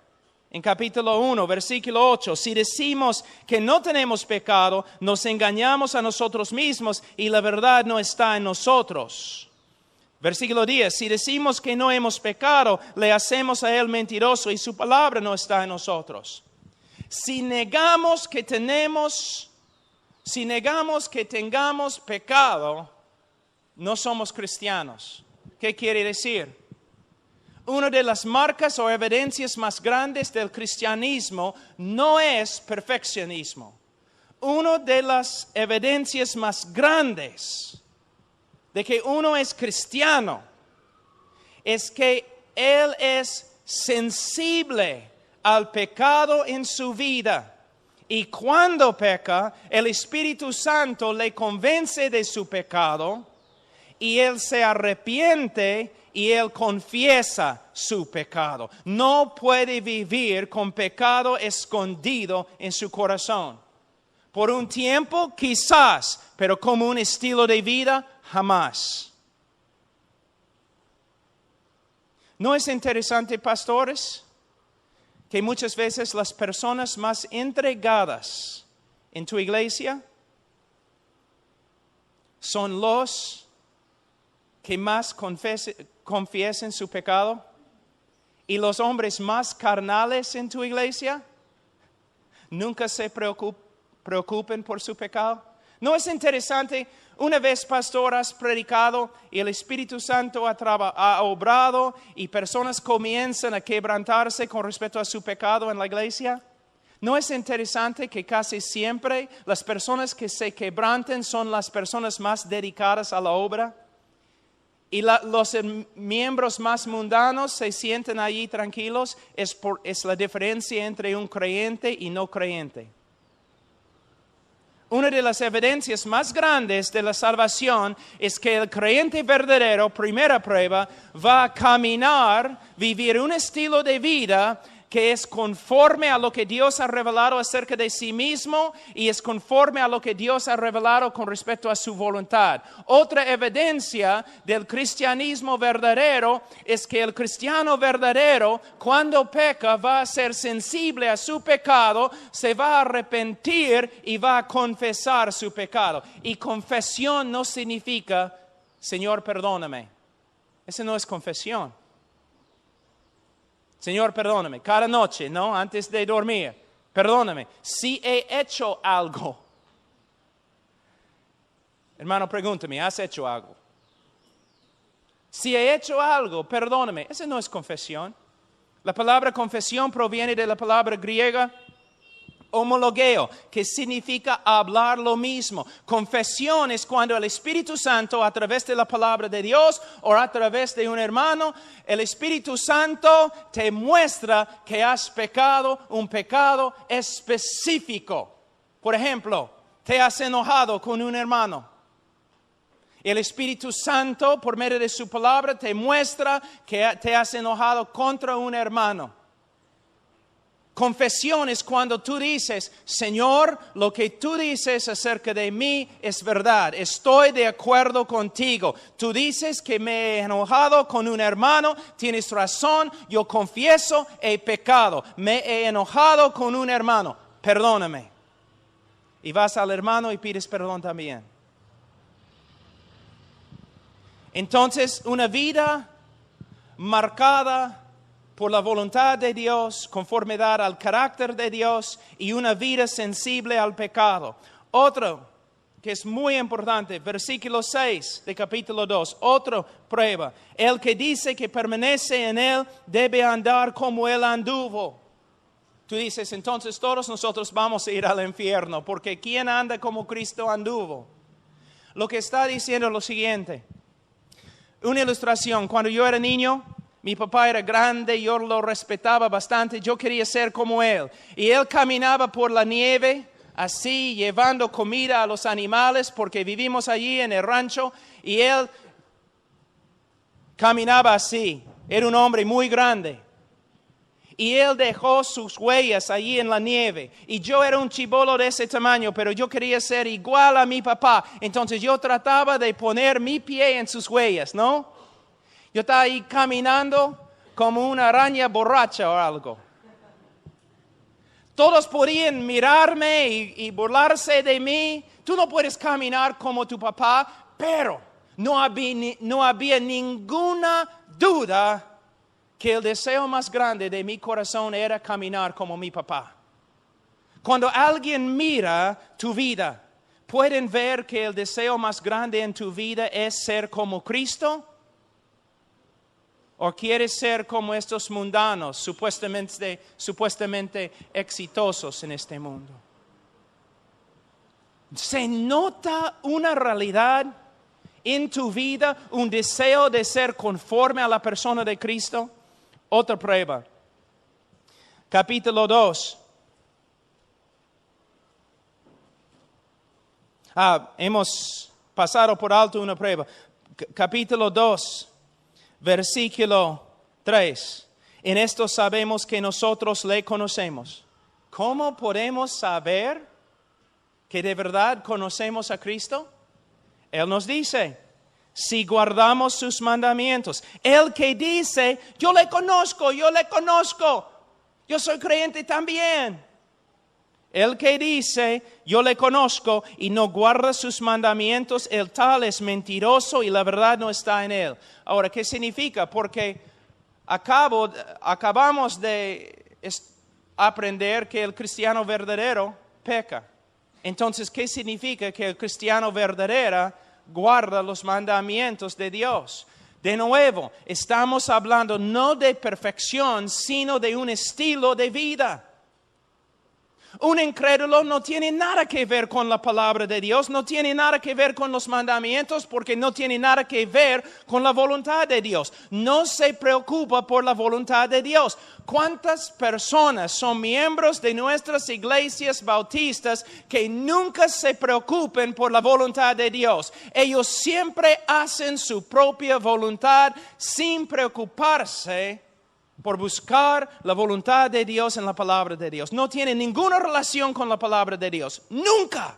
en capítulo 1, versículo 8, si decimos que no tenemos pecado, nos engañamos a nosotros mismos y la verdad no está en nosotros. Versículo 10, si decimos que no hemos pecado, le hacemos a Él mentiroso y su palabra no está en nosotros. Si negamos que tengamos pecado, no somos cristianos. ¿Qué quiere decir? Una de las marcas o evidencias más grandes del cristianismo no es perfeccionismo. Una de las evidencias más grandes de que uno es cristiano es que él es sensible al pecado en su vida. Y cuando peca, el Espíritu Santo le convence de su pecado y él se arrepiente y él confiesa su pecado. No puede vivir con pecado escondido en su corazón. Por un tiempo, quizás, pero como un estilo de vida, jamás. ¿No es interesante, pastores, que muchas veces las personas más entregadas en tu iglesia son los que más confiesen su pecado? Y los hombres más carnales en tu iglesia nunca se preocupen por su pecado. ¿No es interesante? Una vez, pastor, has predicado y el Espíritu Santo ha obrado y personas comienzan a quebrantarse con respecto a su pecado en la iglesia. ¿No es interesante que casi siempre las personas que se quebrantan son las personas más dedicadas a la obra? Y los miembros más mundanos se sienten allí tranquilos. Es la diferencia entre un creyente y no creyente. Una de las evidencias más grandes de la salvación es que el creyente verdadero, primera prueba, va a caminar, vivir un estilo de vida que es conforme a lo que Dios ha revelado acerca de sí mismo y es conforme a lo que Dios ha revelado con respecto a su voluntad. Otra evidencia del cristianismo verdadero es que el cristiano verdadero, cuando peca, va a ser sensible a su pecado, se va a arrepentir y va a confesar su pecado. Y confesión no significa, Señor, perdóname. Esa no es confesión. Señor, perdóname, cada noche, ¿no? Antes de dormir, perdóname, si he hecho algo. Hermano, pregúntame, ¿has hecho algo? Si he hecho algo, perdóname. Esa no es confesión. La palabra confesión proviene de la palabra griega homologeo, que significa hablar lo mismo. Confesión es cuando el Espíritu Santo, a través de la palabra de Dios o a través de un hermano, el Espíritu Santo te muestra que has pecado un pecado específico. Por ejemplo, te has enojado con un hermano. El Espíritu Santo, por medio de su palabra, te muestra que te has enojado contra un hermano. Confesión es cuando tú dices, Señor, lo que tú dices acerca de mí es verdad. Estoy de acuerdo contigo. Tú dices que me he enojado con un hermano. Tienes razón. Yo confieso, he pecado. Me he enojado con un hermano. Perdóname. Y vas al hermano y pides perdón también. Entonces, una vida marcada por la voluntad de Dios, conformidad al carácter de Dios y una vida sensible al pecado. Otro que es muy importante, versículo 6 de capítulo 2, otra prueba. El que dice que permanece en Él debe andar como Él anduvo. Tú dices, entonces todos nosotros vamos a ir al infierno, porque ¿quién anda como Cristo anduvo? Lo que está diciendo es lo siguiente. Una ilustración, cuando yo era niño, mi papá era grande, yo lo respetaba bastante, yo quería ser como él. Y él caminaba por la nieve, así, llevando comida a los animales, porque vivimos allí en el rancho, y él caminaba así. Era un hombre muy grande. Y él dejó sus huellas allí en la nieve. Y yo era un chibolo de ese tamaño, pero yo quería ser igual a mi papá. Entonces yo trataba de poner mi pie en sus huellas, ¿no? Yo estaba ahí caminando como una araña borracha o algo. Todos podían mirarme y burlarse de mí. Tú no puedes caminar como tu papá, pero no había ninguna duda que el deseo más grande de mi corazón era caminar como mi papá. Cuando alguien mira tu vida, ¿pueden ver que el deseo más grande en tu vida es ser como Cristo? ¿O quieres ser como estos mundanos, supuestamente exitosos en este mundo? ¿Se nota una realidad en tu vida, un deseo de ser conforme a la persona de Cristo? Otra prueba. Capítulo 2. Hemos pasado por alto una prueba. Capítulo 2. Versículo 3. En esto sabemos que nosotros le conocemos. ¿Cómo podemos saber que de verdad conocemos a Cristo? Él nos dice, si guardamos sus mandamientos. El que dice, yo le conozco, yo soy creyente también. El que dice, yo le conozco y no guarda sus mandamientos, el tal es mentiroso y la verdad no está en él. Ahora, ¿qué significa? Porque acabamos de aprender que el cristiano verdadero peca. Entonces, ¿qué significa que el cristiano verdadero guarda los mandamientos de Dios? De nuevo, estamos hablando no de perfección, sino de un estilo de vida. Un incrédulo no tiene nada que ver con la palabra de Dios, no tiene nada que ver con los mandamientos, porque no tiene nada que ver con la voluntad de Dios. No se preocupa por la voluntad de Dios. ¿Cuántas personas son miembros de nuestras iglesias bautistas que nunca se preocupen por la voluntad de Dios? Ellos siempre hacen su propia voluntad sin preocuparse por buscar la voluntad de Dios en la palabra de Dios. No tiene ninguna relación con la palabra de Dios. Nunca.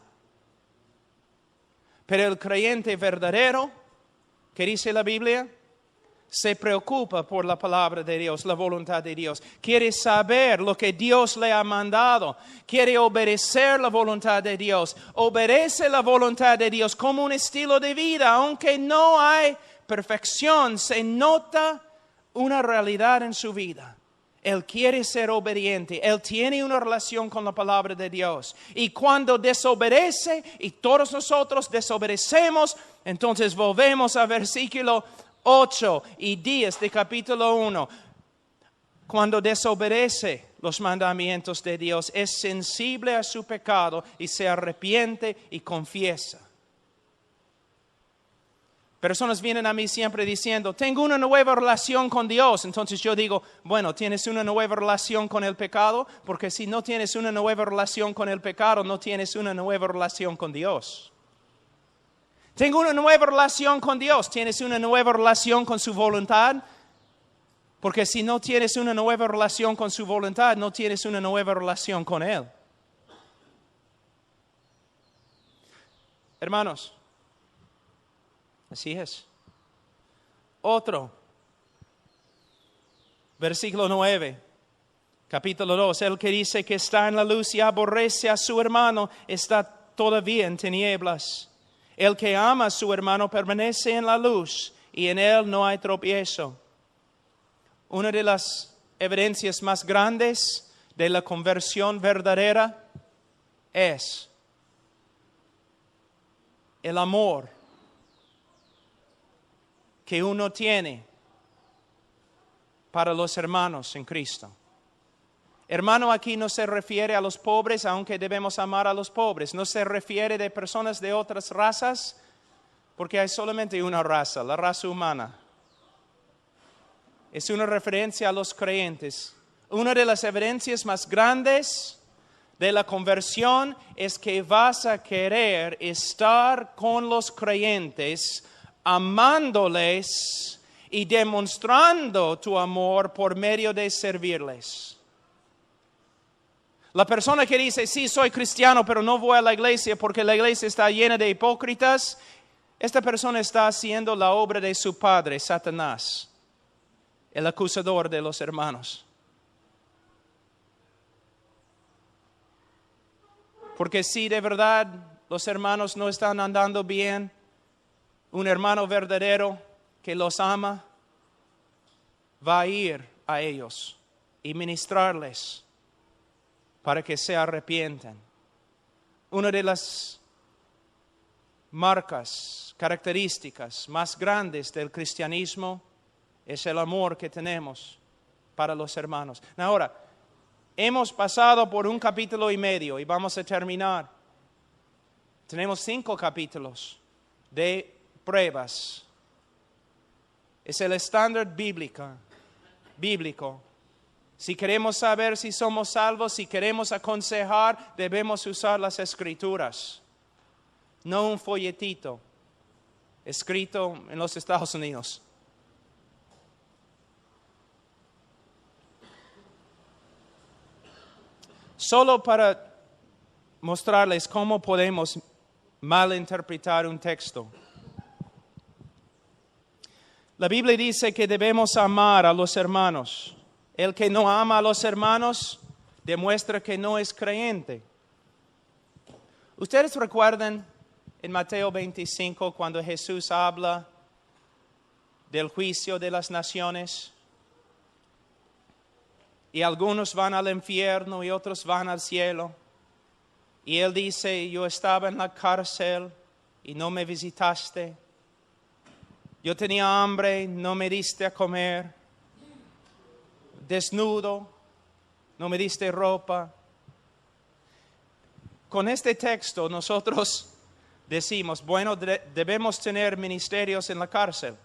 Pero el creyente verdadero, ¿qué dice la Biblia? Se preocupa por la palabra de Dios, la voluntad de Dios. Quiere saber lo que Dios le ha mandado. Quiere obedecer la voluntad de Dios. Obedece la voluntad de Dios como un estilo de vida. Aunque no hay perfección, se nota una realidad en su vida. Él quiere ser obediente. Él tiene una relación con la palabra de Dios. Y cuando desobedece, y todos nosotros desobedecemos, entonces volvemos a versículo 8 y 10 de capítulo 1. Cuando desobedece los mandamientos de Dios, es sensible a su pecado y se arrepiente y confiesa. Personas vienen a mí siempre diciendo, tengo una nueva relación con Dios. Entonces yo digo, bueno, ¿tienes una nueva relación con el pecado? Porque si no tienes una nueva relación con el pecado, no tienes una nueva relación con Dios. Tengo una nueva relación con Dios. ¿Tienes una nueva relación con su voluntad? Porque si no tienes una nueva relación con su voluntad, no tienes una nueva relación con Él. Hermanos, así es. Otro. Versículo 9. Capítulo 2. El que dice que está en la luz y aborrece a su hermano está todavía en tinieblas. El que ama a su hermano permanece en la luz y en él no hay tropiezo. Una de las evidencias más grandes de la conversión verdadera es el amor que uno tiene para los hermanos en Cristo. Hermano, aquí no se refiere a los pobres, aunque debemos amar a los pobres. No se refiere de personas de otras razas, porque hay solamente una raza, la raza humana. Es una referencia a los creyentes. Una de las evidencias más grandes de la conversión es que vas a querer estar con los creyentes, amándoles y demostrando tu amor por medio de servirles. La persona que dice, sí, soy cristiano, pero no voy a la iglesia porque la iglesia está llena de hipócritas, esta persona está haciendo la obra de su padre, Satanás, el acusador de los hermanos. Porque si de verdad los hermanos no están andando bien, un hermano verdadero que los ama va a ir a ellos y ministrarles para que se arrepientan. Una de las marcas, características más grandes del cristianismo es el amor que tenemos para los hermanos. Ahora, hemos pasado por 1 capítulo y medio y vamos a terminar. Tenemos 5 capítulos de pruebas. Es el estándar bíblico. Si queremos saber si somos salvos, si queremos aconsejar, debemos usar las Escrituras. No un folletito escrito en los Estados Unidos. Solo para mostrarles cómo podemos malinterpretar un texto. La Biblia dice que debemos amar a los hermanos. El que no ama a los hermanos demuestra que no es creyente. ¿Ustedes recuerdan en Mateo 25 cuando Jesús habla del juicio de las naciones? Y algunos van al infierno y otros van al cielo. Y Él dice, yo estaba en la cárcel y no me visitaste. Yo tenía hambre y no me diste a comer. Desnudo, no me diste ropa. con este texto nosotros decimos, bueno, debemos tener ministerios en la cárcel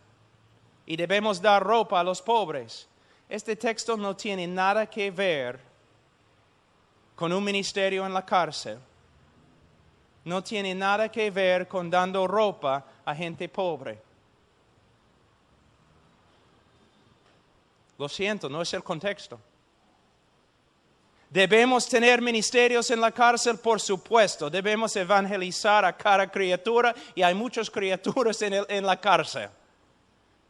y debemos dar ropa a los pobres. Este texto no tiene nada que ver con un ministerio en la cárcel. No tiene nada que ver con dando ropa a gente pobre. Lo siento, no es el contexto. Debemos tener ministerios en la cárcel, por supuesto. Debemos evangelizar a cada criatura y hay muchas criaturas en la cárcel.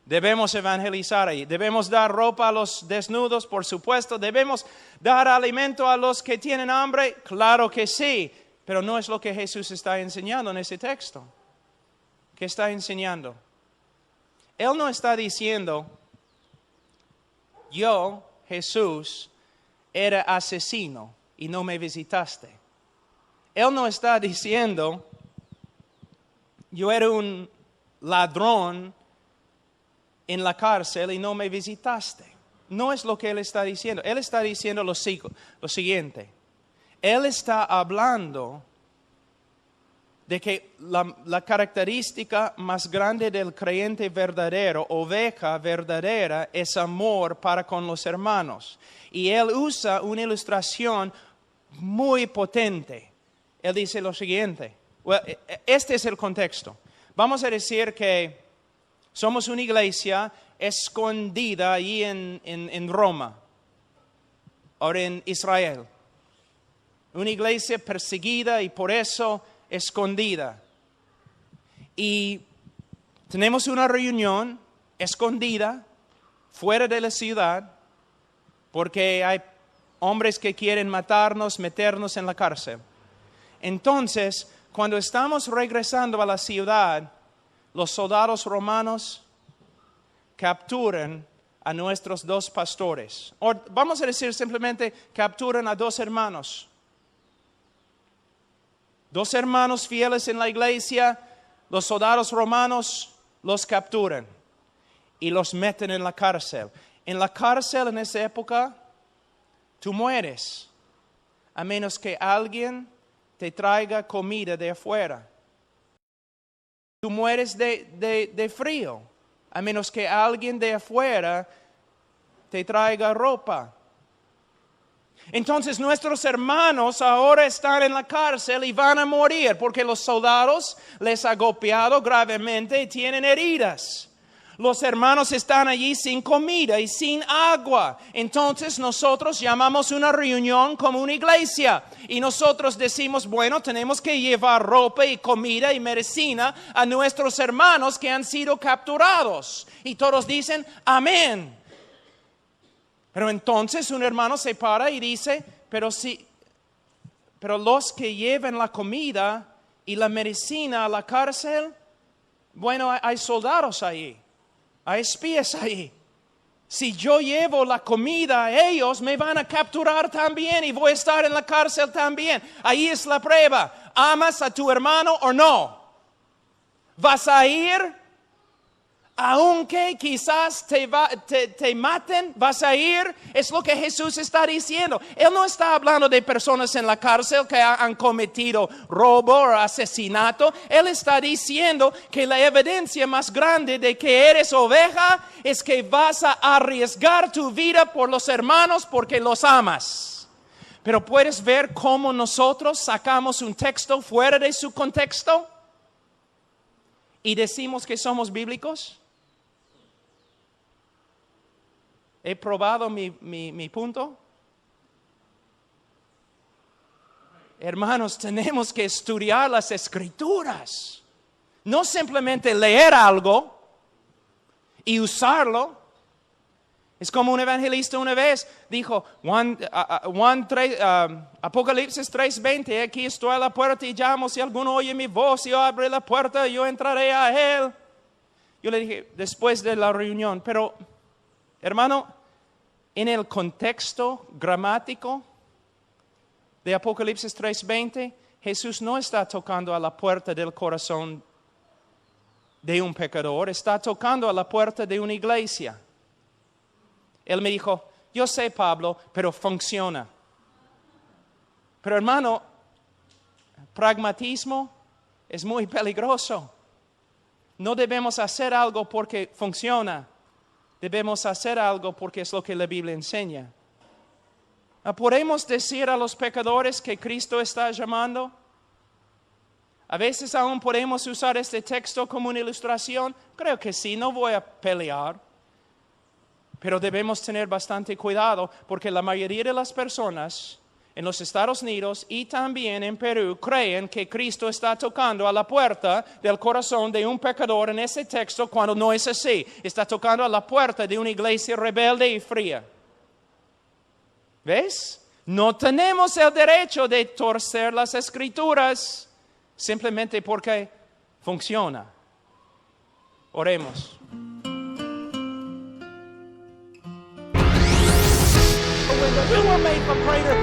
Debemos evangelizar ahí. Debemos dar ropa a los desnudos, por supuesto. Debemos dar alimento a los que tienen hambre, claro que sí. Pero no es lo que Jesús está enseñando en ese texto. ¿Qué está enseñando? Él no está diciendo, yo, Jesús, era asesino y no me visitaste. Él no está diciendo, yo era un ladrón en la cárcel y no me visitaste. No es lo que Él está diciendo. Él está diciendo lo siguiente. Él está hablando de que la característica más grande del creyente verdadero, oveja verdadera, es amor para con los hermanos. Y Él usa una ilustración muy potente. Él dice lo siguiente. Este es el contexto. Vamos a decir que somos una iglesia escondida allí en Roma, ahora en Israel. Una iglesia perseguida y por eso escondida. Y tenemos una reunión escondida fuera de la ciudad porque hay hombres que quieren matarnos, meternos en la cárcel. Entonces, cuando estamos regresando a la ciudad, los soldados romanos capturan a nuestros 2 pastores. O vamos a decir simplemente capturan a 2 hermanos. 2 hermanos fieles en la iglesia, los soldados romanos los capturan y los meten en la cárcel. En la cárcel en esa época, tú mueres, a menos que alguien te traiga comida de afuera. Tú mueres de frío, a menos que alguien de afuera te traiga ropa. Entonces nuestros hermanos ahora están en la cárcel y van a morir porque los soldados les han golpeado gravemente y tienen heridas. Los hermanos están allí sin comida y sin agua. Entonces nosotros llamamos una reunión como una iglesia. Y nosotros decimos, bueno, tenemos que llevar ropa y comida y medicina a nuestros hermanos que han sido capturados. Y todos dicen, amén. Pero entonces un hermano se para y dice, pero los que llevan la comida y la medicina a la cárcel, bueno, hay soldados ahí, hay espías ahí. Si yo llevo la comida a ellos, me van a capturar también y voy a estar en la cárcel también. Ahí es la prueba. ¿Amas a tu hermano o no? ¿Vas a ir? Aunque quizás te maten, vas a ir. Es lo que Jesús está diciendo. Él no está hablando de personas en la cárcel que han cometido robo o asesinato. Él está diciendo que la evidencia más grande de que eres oveja es que vas a arriesgar tu vida por los hermanos porque los amas. Pero puedes ver cómo nosotros sacamos un texto fuera de su contexto y decimos que somos bíblicos. ¿He probado mi punto? Hermanos, tenemos que estudiar las Escrituras. No simplemente leer algo y usarlo. Es como un evangelista una vez dijo, Apocalipsis 3:20, aquí estoy a la puerta y llamo, si alguno oye mi voz y abre la puerta, yo entraré a él. Yo le dije, después de la reunión, pero hermano, en el contexto gramático de Apocalipsis 3:20, Jesús no está tocando a la puerta del corazón de un pecador, está tocando a la puerta de una iglesia. Él me dijo, yo sé, Pablo, pero funciona. Pero hermano, pragmatismo es muy peligroso. No debemos hacer algo porque funciona. Debemos hacer algo porque es lo que la Biblia enseña. ¿Podemos decir a los pecadores que Cristo está llamando? A veces aún podemos usar este texto como una ilustración. Creo que sí, no voy a pelear. Pero debemos tener bastante cuidado porque la mayoría de las personas en los Estados Unidos y también en Perú creen que Cristo está tocando a la puerta del corazón de un pecador en ese texto cuando no es así. Está tocando a la puerta de una iglesia rebelde y fría. ¿Ves? No tenemos el derecho de torcer las Escrituras simplemente porque funciona. Oremos. When you were made for greater